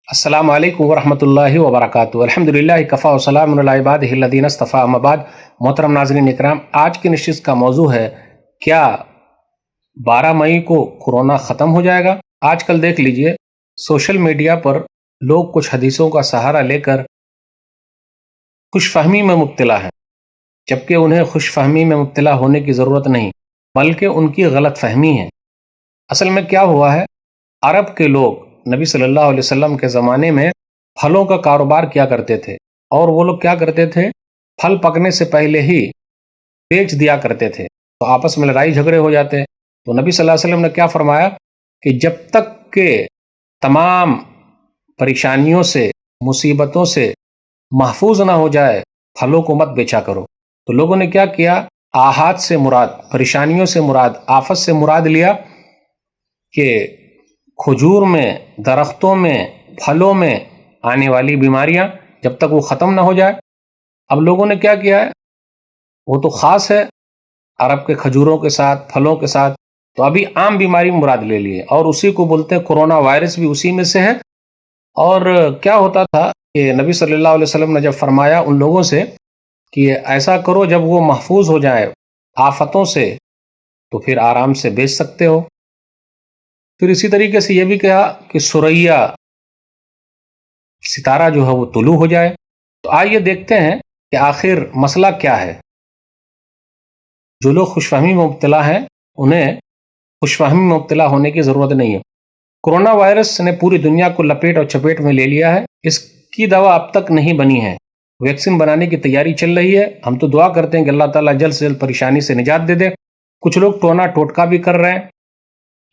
السلام علیکم ورحمۃ اللہ وبرکاتہ۔ الحمد للہ کفا وسلام علی عبادہ الذین اصطفیٰ، اما بعد۔ محترم ناظرین اکرام، آج کی نشست کا موضوع ہے کیا 12 مئی کو کورونا ختم ہو جائے گا؟ آج کل دیکھ لیجئے سوشل میڈیا پر لوگ کچھ حدیثوں کا سہارا لے کر خوش فہمی میں مبتلا ہیں، جبکہ انہیں خوش فہمی میں مبتلا ہونے کی ضرورت نہیں، بلکہ ان کی غلط فہمی ہے۔ اصل میں کیا ہوا ہے، عرب کے لوگ نبی صلی اللہ علیہ وسلم کے زمانے میں پھلوں کا کاروبار کیا کرتے تھے، اور وہ لوگ کیا کرتے تھے، پھل پکنے سے پہلے ہی بیچ دیا کرتے تھے، تو آپس میں لڑائی جھگڑے ہو جاتے۔ تو نبی صلی اللہ علیہ وسلم نے کیا فرمایا کہ جب تک کہ تمام پریشانیوں سے، مصیبتوں سے محفوظ نہ ہو جائے، پھلوں کو مت بیچا کرو۔ تو لوگوں نے کیا کیا، آحات سے مراد، پریشانیوں سے مراد، آفت سے مراد لیا کہ کھجور میں، درختوں میں، پھلوں میں آنے والی بیماریاں جب تک وہ ختم نہ ہو جائے۔ اب لوگوں نے کیا کیا ہے، وہ تو خاص ہے عرب کے کھجوروں کے ساتھ، پھلوں کے ساتھ، تو ابھی عام بیماری مراد لے لیے، اور اسی کو بولتے ہیں کورونا وائرس، بھی اسی میں سے ہے۔ اور کیا ہوتا تھا کہ نبی صلی اللہ علیہ وسلم نے جب فرمایا ان لوگوں سے کہ ایسا کرو جب وہ محفوظ ہو جائے آفتوں سے تو پھر آرام سے بیچ سکتے ہو۔ پھر اسی طریقے سے یہ بھی کہا کہ سریا، ستارہ جو ہے وہ طلوع ہو جائے۔ تو آئیے دیکھتے ہیں کہ آخر مسئلہ کیا ہے۔ جو لوگ خوش فہمی میں مبتلا ہیں انہیں خوش فہمی میں مبتلا ہونے کی ضرورت نہیں ہے۔ کورونا وائرس نے پوری دنیا کو لپیٹ اور چپیٹ میں لے لیا ہے۔ اس کی دوا اب تک نہیں بنی ہے، ویکسین بنانے کی تیاری چل رہی ہے۔ ہم تو دعا کرتے ہیں کہ اللہ تعالیٰ جلد سے جلد پریشانی سے نجات دے دے۔ کچھ لوگ ٹونا ٹوٹکا بھی کر رہے ہیں،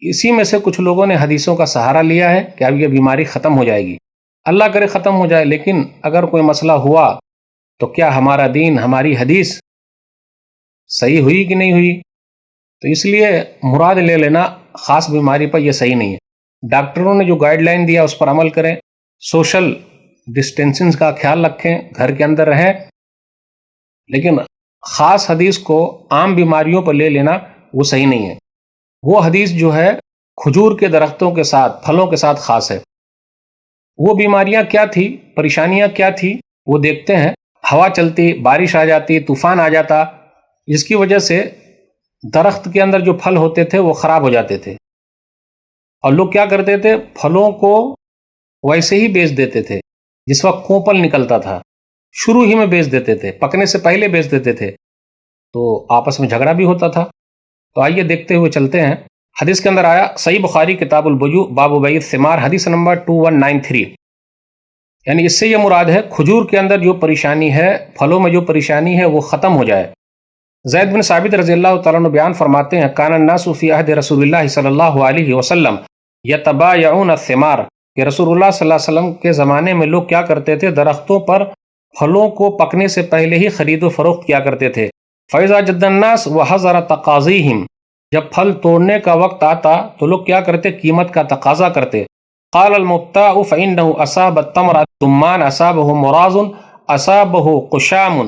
اسی میں سے کچھ لوگوں نے حدیثوں کا سہارا لیا ہے کہ اب یہ بیماری ختم ہو جائے گی۔ اللہ کرے ختم ہو جائے، لیکن اگر کوئی مسئلہ ہوا تو کیا ہمارا دین، ہماری حدیث صحیح ہوئی کہ نہیں ہوئی؟ تو اس لیے مراد لے لینا خاص بیماری پر یہ صحیح نہیں ہے۔ ڈاکٹروں نے جو گائیڈ لائن دیا اس پر عمل کریں، سوشل ڈسٹینسنگ کا خیال رکھیں، گھر کے اندر رہیں، لیکن خاص حدیث کو عام بیماریوں پر لے لینا وہ صحیح نہیں ہے۔ وہ حدیث جو ہے کھجور کے درختوں کے ساتھ، پھلوں کے ساتھ خاص ہے۔ وہ بیماریاں کیا تھی، پریشانیاں کیا تھی، وہ دیکھتے ہیں۔ ہوا چلتی، بارش آ جاتی، طوفان آ جاتا، جس کی وجہ سے درخت کے اندر جو پھل ہوتے تھے وہ خراب ہو جاتے تھے، اور لوگ کیا کرتے تھے، پھلوں کو ویسے ہی بیچ دیتے تھے۔ جس وقت کونپل نکلتا تھا شروع ہی میں بیچ دیتے تھے، پکنے سے پہلے بیچ دیتے تھے، تو آپس میں جھگڑا بھی ہوتا تھا۔ تو آئیے دیکھتے ہوئے چلتے ہیں۔ حدیث کے اندر آیا، صحیح بخاری کتاب البیوع باب بیع الثمار، حدیث نمبر 2193، یعنی اس سے یہ مراد ہے کھجور کے اندر جو پریشانی ہے، پھلوں میں جو پریشانی ہے وہ ختم ہو جائے۔ زید بن ثابت رضی اللہ تعالیٰ عنہ بیان فرماتے ہیں، کان الناس فی عہد رسول اللہ صلی اللہ علیہ وسلم یتبایعون الثمار، کہ رسول اللہ صلی اللہ علیہ وسلم کے زمانے میں لوگ کیا کرتے تھے، درختوں پر پھلوں کو پکنے سے پہلے ہی خرید و فروخت کیا کرتے تھے۔ فَإِذَا جَدَّ النَّاسُ وَحَضَرَ تَقَاضِيهِمْ، جب پھل توڑنے کا وقت آتا تو لوگ کیا کرتے، قیمت کا تقاضا کرتے۔ قال المبتاع فإنه أصاب التمر الثمان أصابه مراض أصابه قشام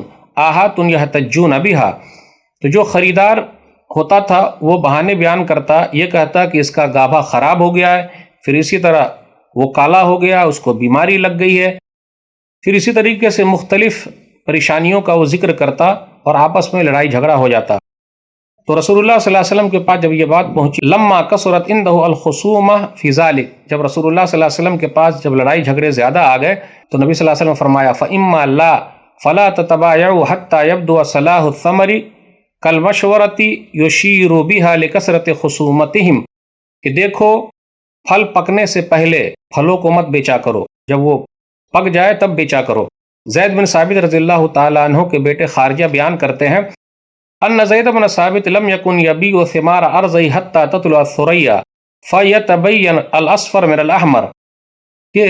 آحات يحتجون بها، تو جو خریدار ہوتا تھا وہ بہانے بیان کرتا، یہ کہتا کہ اس کا گاھا خراب ہو گیا ہے، پھر اسی طرح وہ کالا ہو گیا، اس کو بیماری لگ گئی ہے، پھر اسی طریقے سے مختلف پریشانیوں کا وہ ذکر کرتا، اور آپس میں لڑائی جھگڑا ہو جاتا۔ تو رسول اللہ صلی اللہ علیہ وسلم کے پاس جب یہ بات پہنچی، لما کثرت عنده الخصومہ فی ذلک، جب رسول اللہ صلی اللہ علیہ وسلم کے پاس جب لڑائی جھگڑے زیادہ آ گئے تو نبی صلی اللہ علیہ وسلم نے فرمایا، فإما لا فلا تتبايعوا حتى يبدو صلاح الثمر كالمشورة يشير بها لكثرت خصومتهم، کہ دیکھو پھل پکنے سے پہلے پھلوں کو مت بیچا کرو، جب وہ پک جائے تب بیچا کرو۔ زید بن ثابت رضی اللہ تعالیٰ عنہ کے بیٹے خارجہ بیان کرتے ہیں، ان زید بن ثابت لم يكن يبيع ثمار ارضه حتى تطلع الثريا فيتبين الاصفر من الاحمر، کہ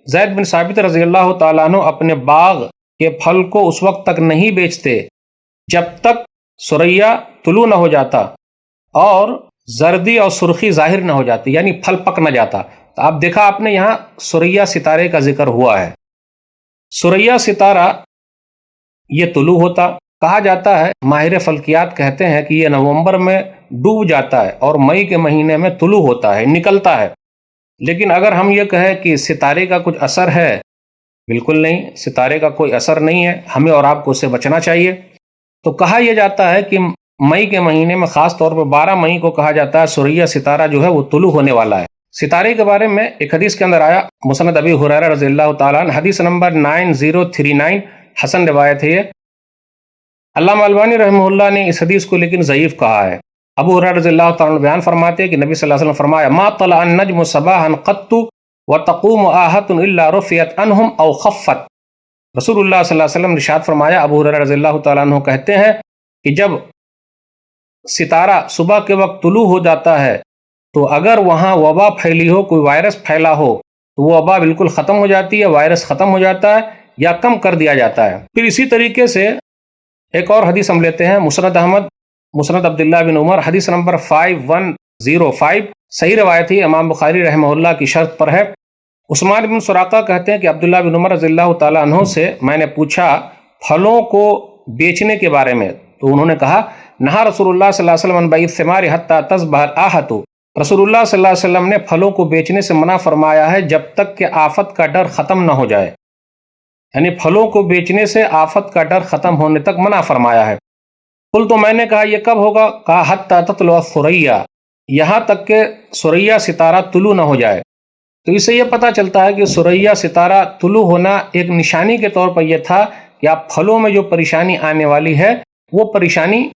زید بن ثابت رضی اللہ تعالیٰ عنہ اپنے باغ کے پھل کو اس وقت تک نہیں بیچتے جب تک ثریا طلوع نہ ہو جاتا اور زردی اور سرخی ظاہر نہ ہو جاتی، یعنی پھل پک نہ جاتا۔ تو آپ دیکھا آپ نے یہاں ثریا ستارے کا ذکر ہوا ہے۔ ثریا ستارہ یہ طلوع ہوتا، کہا جاتا ہے، ماہر فلکیات کہتے ہیں کہ یہ نومبر میں ڈوب جاتا ہے اور مئی کے مہینے میں طلوع ہوتا ہے، نکلتا ہے، لیکن اگر ہم یہ کہیں کہ ستارے کا کچھ اثر ہے، بالکل نہیں، ستارے کا کوئی اثر نہیں ہے، ہمیں اور آپ کو اس سے بچنا چاہیے۔ تو کہا یہ جاتا ہے کہ مئی کے مہینے میں خاص طور پر 12 مئی کو کہا جاتا ہے سریہ ستارہ جو ہے وہ طلوع ہونے والا ہے۔ ستارے کے بارے میں ایک حدیث کے اندر آیا، مسند ابی ہریرہ رضی اللہ تعالیٰ عنہ، حدیث نمبر 9039، حسن روایت ہے یہ۔ علامہ البانی رحمہ اللہ نے اس حدیث کو لیکن ضعیف کہا ہے۔ ابو ہریرہ رضی اللہ تعالیٰ عنہ بیان فرماتے ہیں کہ نبی صلی اللہ علیہ وسلم فرمایا، ما طلع النجم صباحا قط وتقوم آہۃ الا رفعت عنہم او خفت۔ رسول اللہ صلی اللہ علیہ وسلم نے ارشاد فرمایا، ابو ہریرہ رضی اللہ تعالیٰ عنہ کہتے ہیں کہ جب ستارہ صبح کے وقت طلوع ہو جاتا ہے تو اگر وہاں وبا پھیلی ہو، کوئی وائرس پھیلا ہو، تو وہ وبا بالکل ختم ہو جاتی ہے، وائرس ختم ہو جاتا ہے یا کم کر دیا جاتا ہے۔ پھر اسی طریقے سے ایک اور حدیث ہم لیتے ہیں، مسند احمد، مسند عبداللہ بن عمر، حدیث نمبر 5105، صحیح روایت ہے، امام بخاری رحمہ اللہ کی شرط پر ہے۔ عثمان بن سراقہ کہتے ہیں کہ عبداللہ بن عمر رضی اللہ تعالیٰ عنہ سے میں نے پوچھا پھلوں کو بیچنے کے بارے میں، تو انہوں نے کہا، نہا رسول اللہ صلی اللہ علیہ وسلم عن بیع الثمار حتی تصبح الآحۃ۔ رسول اللہ صلی اللہ علیہ وسلم نے پھلوں کو بیچنے سے منع فرمایا ہے جب تک کہ آفت کا ڈر ختم نہ ہو جائے، یعنی پھلوں کو بیچنے سے آفت کا ڈر ختم ہونے تک منع فرمایا ہے۔ قل تو میں نے کہا یہ کب ہوگا؟ کہا حتی تطلع الثریہ، یہاں تک کہ ثریہ ستارہ طلوع نہ ہو جائے۔ تو اس سے یہ پتہ چلتا ہے کہ ثریہ ستارہ طلوع ہونا ایک نشانی کے طور پر یہ تھا کہ آپ پھلوں میں جو پریشانی آنے والی ہے وہ پریشانی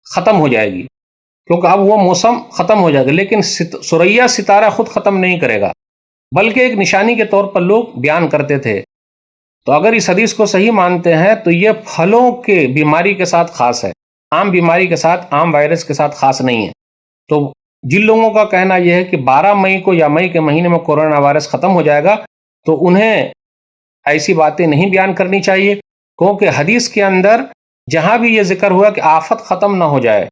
ختم ہو جائے گی، کیونکہ اب وہ موسم ختم ہو جائے گا، لیکن ثریہ ستارہ خود ختم نہیں کرے گا، بلکہ ایک نشانی کے طور پر لوگ بیان کرتے تھے۔ تو اگر اس حدیث کو صحیح مانتے ہیں تو یہ پھلوں کے بیماری کے ساتھ خاص ہے، عام بیماری کے ساتھ، عام وائرس کے ساتھ خاص نہیں ہے۔ تو جن لوگوں کا کہنا یہ ہے کہ 12 مئی کو یا مئی کے مہینے میں کورونا وائرس ختم ہو جائے گا، تو انہیں ایسی باتیں نہیں بیان کرنی چاہیے، کیونکہ حدیث کے اندر جہاں بھی یہ ذکر ہوا کہ آفت ختم نہ ہو جائے،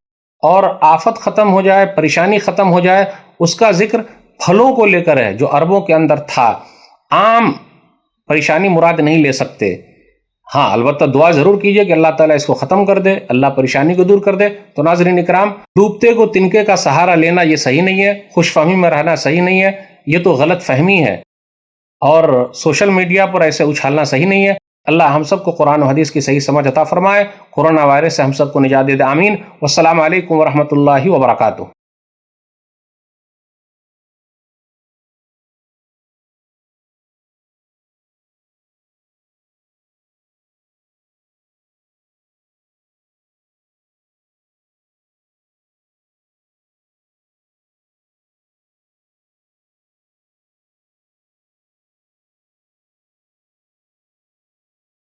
اور آفت ختم ہو جائے، پریشانی ختم ہو جائے، اس کا ذکر پھلوں کو لے کر ہے جو عربوں کے اندر تھا۔ عام پریشانی مراد نہیں لے سکتے، ہاں البتہ دعا ضرور کیجئے کہ اللہ تعالیٰ اس کو ختم کر دے، اللہ پریشانی کو دور کر دے۔ تو ناظرین اکرام، ڈوبتے کو تنکے کا سہارا لینا یہ صحیح نہیں ہے، خوش فہمی میں رہنا صحیح نہیں ہے، یہ تو غلط فہمی ہے، اور سوشل میڈیا پر ایسے اچھالنا صحیح نہیں ہے۔ اللہ ہم سب کو قرآن و حدیث کی صحیح سمجھ عطا فرمائے، کورونا وائرس سے ہم سب کو نجات دے دے، آمین۔ والسلام علیکم ورحمۃ اللہ وبرکاتہ۔